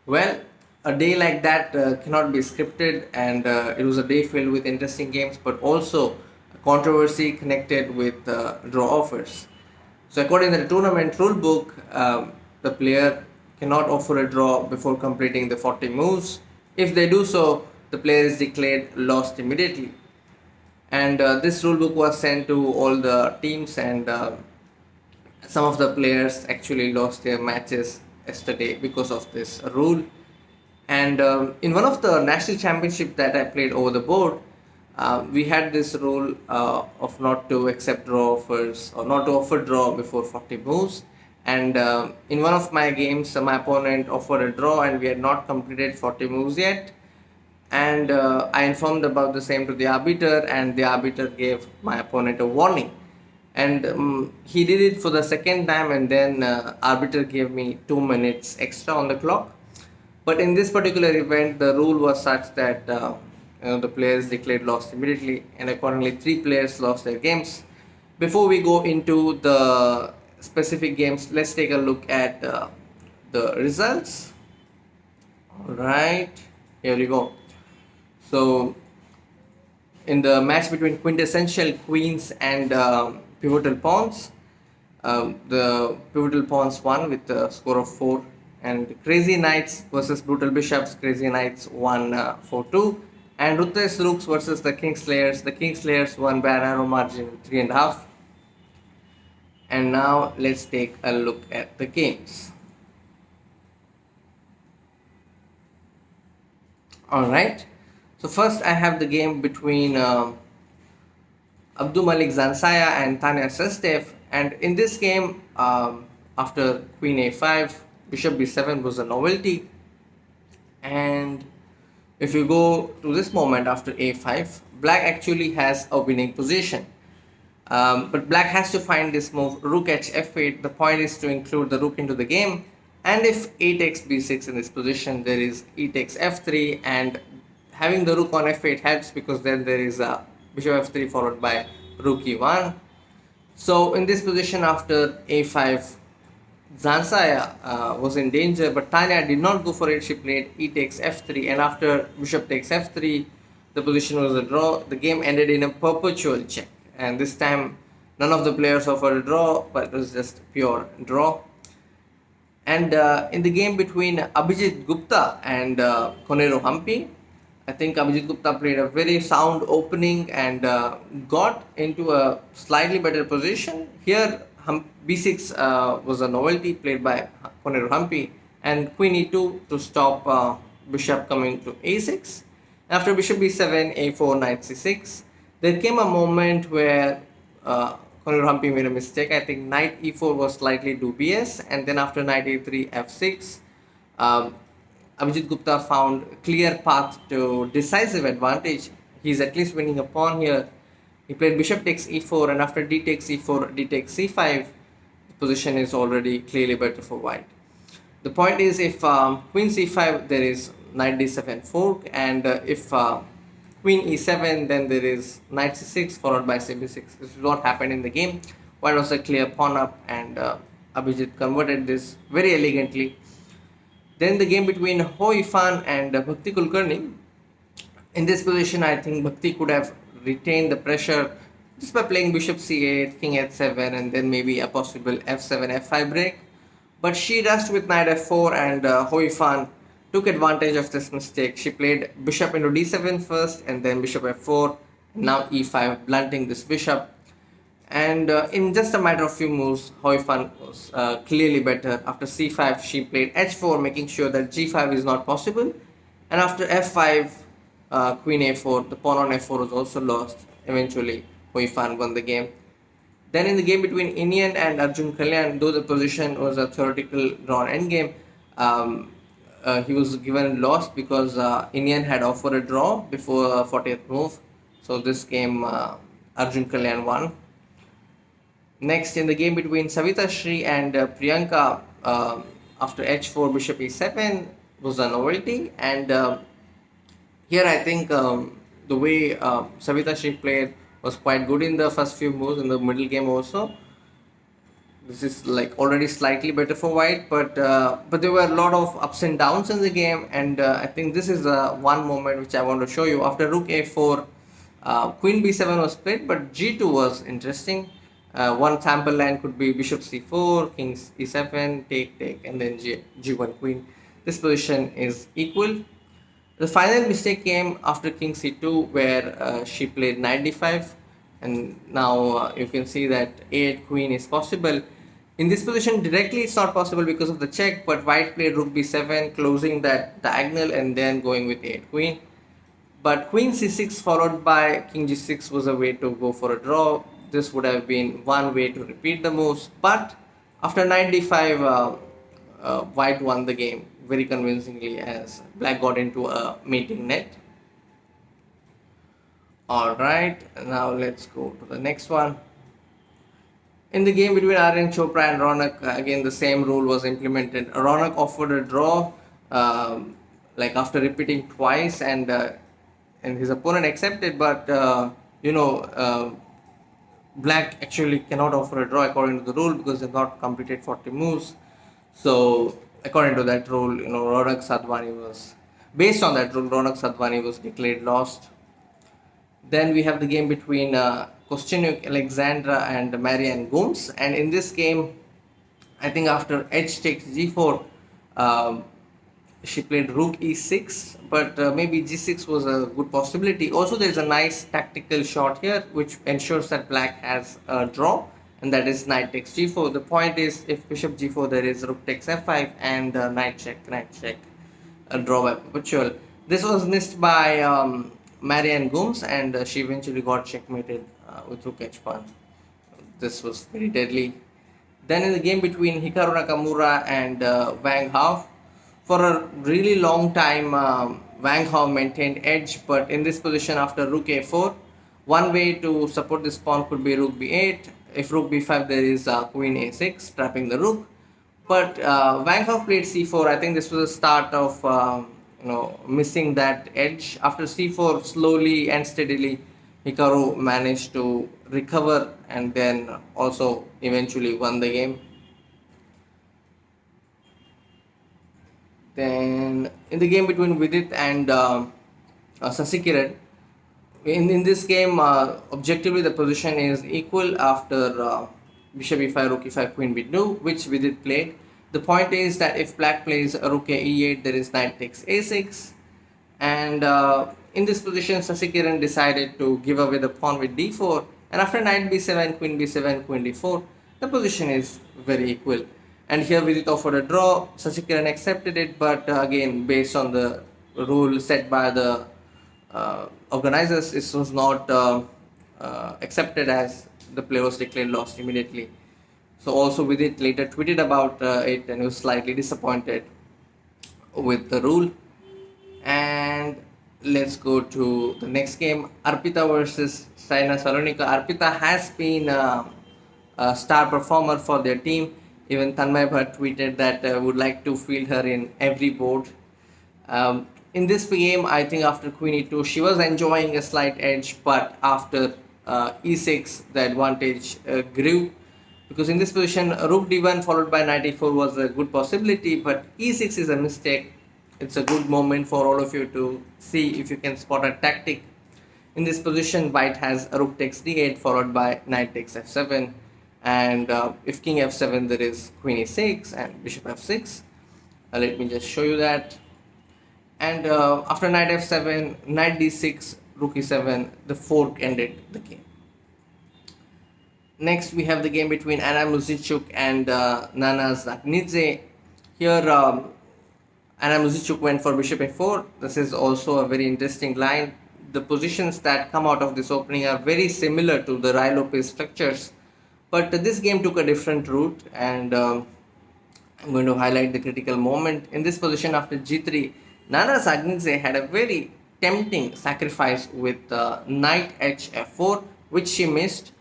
Well, a day like that cannot be scripted, and it was a day filled with interesting games, but also controversy connected with draw offers. So, according to the tournament rule book, the player cannot offer a draw before completing the 40 moves. If they do so, the player is declared lost immediately. And this rule book was sent to all the teams, and some of the players actually lost their matches yesterday because of this rule. And in one of the national championship that I played over the board, we had this rule of not to accept draw offers or not to offer draw before 40 moves. And in one of my games, my opponent offered a draw, and we had not completed 40 moves yet. And I informed about the same to the arbiter, and the arbiter gave my opponent a warning. And he did it for the second time, and then arbiter gave me 2 minutes extra on the clock. But in this particular event, the rule was such that the players declared lost immediately, and accordingly, three players lost their games. Before we go into the specific games, let's take a look at the results. All right, here we go. So, in the match between quintessential queens and pivotal pawns, the pivotal pawns won with a score of 4, and crazy knights versus brutal bishops, crazy knights won 4-2, and ruthless rooks versus the kingslayers won by a narrow margin 3.5. And now let's take a look at the games. All right, so first I have the game between Abdul Malik Zansaya and Tanya Sestev. And in this game, after Queen A5, Bishop B7 was a novelty. And if you go to this moment after A5, Black actually has a winning position. But Black has to find this move, Rook H F8. The point is to include the Rook into the game. And if A takes B6 in this position, there is E takes F3, and having the Rook on F8 helps because then there is a Bishop F3 followed by Rook E1. So in this position after A5, Zansaya was in danger, but Tanya did not go for it. She played E takes F3, and after Bishop takes F3, the position was a draw. The game ended in a perpetual check, and this time none of the players offered a draw, but it was just pure draw. And in the game between Abhijit Gupta and Konero Hampi, I think Abhijit Gupta played a very sound opening and got into a slightly better position. Here, B6 was a novelty played by Konero Hampi, and Queen E2 to stop Bishop coming to A6. After Bishop B7, A4, Knight C6, there came a moment where Konero Hampi made a mistake. I think Knight E4 was slightly dubious, and then after Knight A3, F6, Abhijit Gupta found clear path to decisive advantage. He's at least winning a pawn here. He played Bishop takes E4, and after D takes E4, D takes C5, the position is already clearly better for white. The point is, if Queen C5, there is Knight D7 fork, and if Queen E7, then there is Knight C6 followed by CB6. This is what happened in the game. White was a clear pawn up, and Abhijit converted this very elegantly. Then the game between Ho Ifan and Bhakti Kulkarni. In this position, I think Bhakti could have retained the pressure just by playing Bishop C8, King H7, and then maybe a possible F7, F5 break. But she rushed with Knight F4, and Ho Ifan took advantage of this mistake. She played Bishop into D7 first, and then Bishop F4, now E5, blunting this Bishop. And in just a matter of few moves, Ho Ifan was clearly better. After C5, she played H4, making sure that G5 is not possible. And after F5, Queen A4, the pawn on F4 was also lost. Eventually, Ho Ifan won the game. Then in the game between Inian and Arjun Kalyan, though the position was a theoretical drawn endgame, he was given lost because Inian had offered a draw before 40th move. So this game, Arjun Kalyan won. Next, in the game between Savita Shri and Priyanka, after H4, Bishop E7 was a novelty. And here I think the way Savita Shri played was quite good in the first few moves, in the middle game also. This is like already slightly better for white, but there were a lot of ups and downs in the game, and I think this is one moment which I want to show you. After rook a4, queen b7 was played, but g2 was interesting. One sample line could be bishop c4, king e7, take, and then g1 queen. This position is equal. The final mistake came after king c2, where she played knight d5, and now you can see that a8 queen is possible. In this position, directly it's not possible because of the check, but white played rook b7, closing that diagonal and then going with a8 queen. But queen c6 followed by king g6 was a way to go for a draw. This would have been one way to repeat the moves, but after knight d5, white won the game very convincingly as black got into a mating net. Alright, now let's go to the next one. In the game between Aryan Chopra and Ronak, again the same rule was implemented. Ronak offered a draw, like after repeating twice, and his opponent accepted. But Black actually cannot offer a draw according to the rule because they've not completed 40 moves. So according to that rule, Ronak Sadhwani was based on that rule. Ronak Sadhwani was declared lost. Then we have the game between Kostyanyuk Alexandra and Marianne Gooms, and in this game, I think after h takes g4, she played rook e6, but maybe g6 was a good possibility. Also, there's a nice tactical shot here which ensures that black has a draw, and that is knight takes g4. The point is, if bishop g4, there is rook takes f5 and knight check, a draw by perpetual. This was missed by Marianne Gooms, and she eventually got checkmated with rook h1. This was very deadly. Then in the game between Hikaru Nakamura and Wang Hao, for a really long time, Wang Hao maintained edge, but in this position after rook a4, one way to support this pawn could be rook b8. If rook b5, there is queen a6, trapping the rook. But Wang Hao played c4. I think this was the start of missing that edge. After c4, slowly and steadily, Hikaru managed to recover and then also eventually won the game. Then in the game between Vidit and Sasikiran, in this game, objectively the position is equal after bishop e5, rook e5, queen b2, which Vidit played. The point is that if black plays rook e8, there is knight takes a6, and in this position Sasikiran decided to give away the pawn with d4, and after knight b7, queen b7, queen d4, the position is very equal. And here Vidit offered a draw, Sasikiran accepted it, but again based on the rule set by the organizers, this was not accepted as the player was declared lost immediately. So also Vidit later tweeted about it and was slightly disappointed with the rule. And let's go to the next game, Arpita versus Saina Salonika. Arpita has been a star performer for their team. Even Tanmay Bhatt tweeted that would like to field her in every board. In this game, I think after queen e2, she was enjoying a slight edge, but after e6, the advantage grew. Because in this position, rook d1 followed by knight e4 was a good possibility, but e6 is a mistake. It's a good moment for all of you to see if you can spot a tactic. In this position, white has rook takes d8 followed by knight takes f7, and if king f7, there is queen e6 and bishop f6. Let me just show you that. And after knight f7, knight d6, rook e7, the fork ended the game. Next, we have the game between Anna Muzichuk and Nana Zagnidze. Here, Anna Muzichuk went for bishop a4. This is also a very interesting line. The positions that come out of this opening are very similar to the Rai Lopez structures, but this game took a different route, and I'm going to highlight the critical moment. In this position after g3, Nana Zagnidze had a very tempting sacrifice with knight h4, which she missed.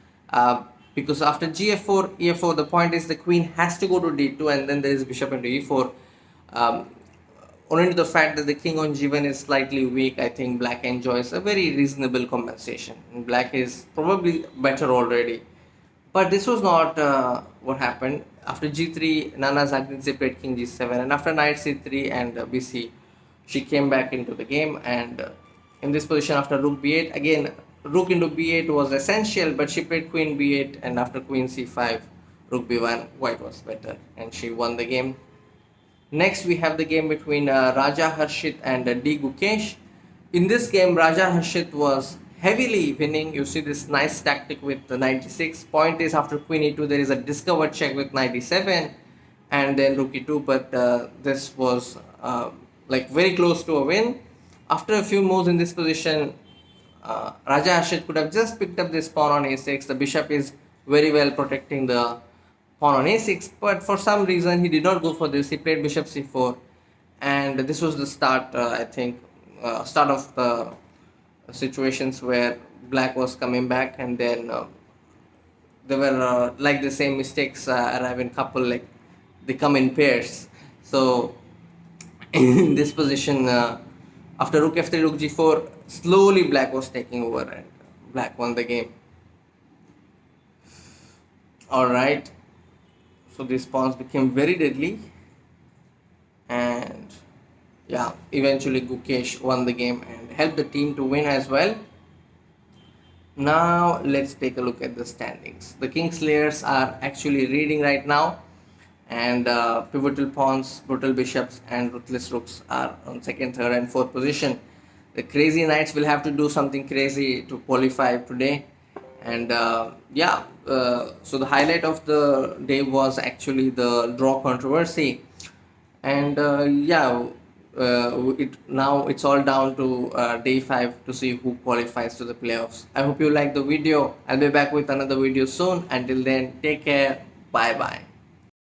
Because after gf4, e4, the point is the queen has to go to d2, and then there is bishop into e4. Owing to the fact that the king on g1 is slightly weak, I think black enjoys a very reasonable compensation. And black is probably better already. But this was not what happened. After g3, Nana Zagnidze played king g7, and after knight c3 and bc, she came back into the game. And in this position, after rook b8, again rook into b8 was essential, but she played queen b8, and after queen c5, rook b1, white was better, and she won the game. Next, we have the game between Raja Harshit and D Gukesh. In this game, Raja Harshit was heavily winning. You see this nice tactic with the 96. Point is, after queen e2, there is a discovered check with 97, and then rook e2. But this was like very close to a win. After a few moves in this position, Raja Harshit could have just picked up this pawn on a6. The bishop is very well protecting the pawn on a6, but for some reason he did not go for this. He played bishop c4, and this was the start, I think, start of the situations where black was coming back, and then there were like the same mistakes arrive in couple, like they come in pairs. So in this position, after rook f3, rook g4, slowly black was taking over, and black won the game. All right. So these pawns became very deadly, and yeah, eventually Gukesh won the game and helped the team to win as well. Now let's take a look at the standings. The Kingslayers are actually reading right now, and pivotal pawns, brutal bishops, and ruthless rooks are on second, third, and fourth position. The crazy knights will have to do something crazy to qualify today. And so the highlight of the day was actually the draw controversy. And now it's all down to day 5 to see who qualifies to the playoffs. I hope you liked the video. I'll be back with another video soon. Until then, take care. Bye bye.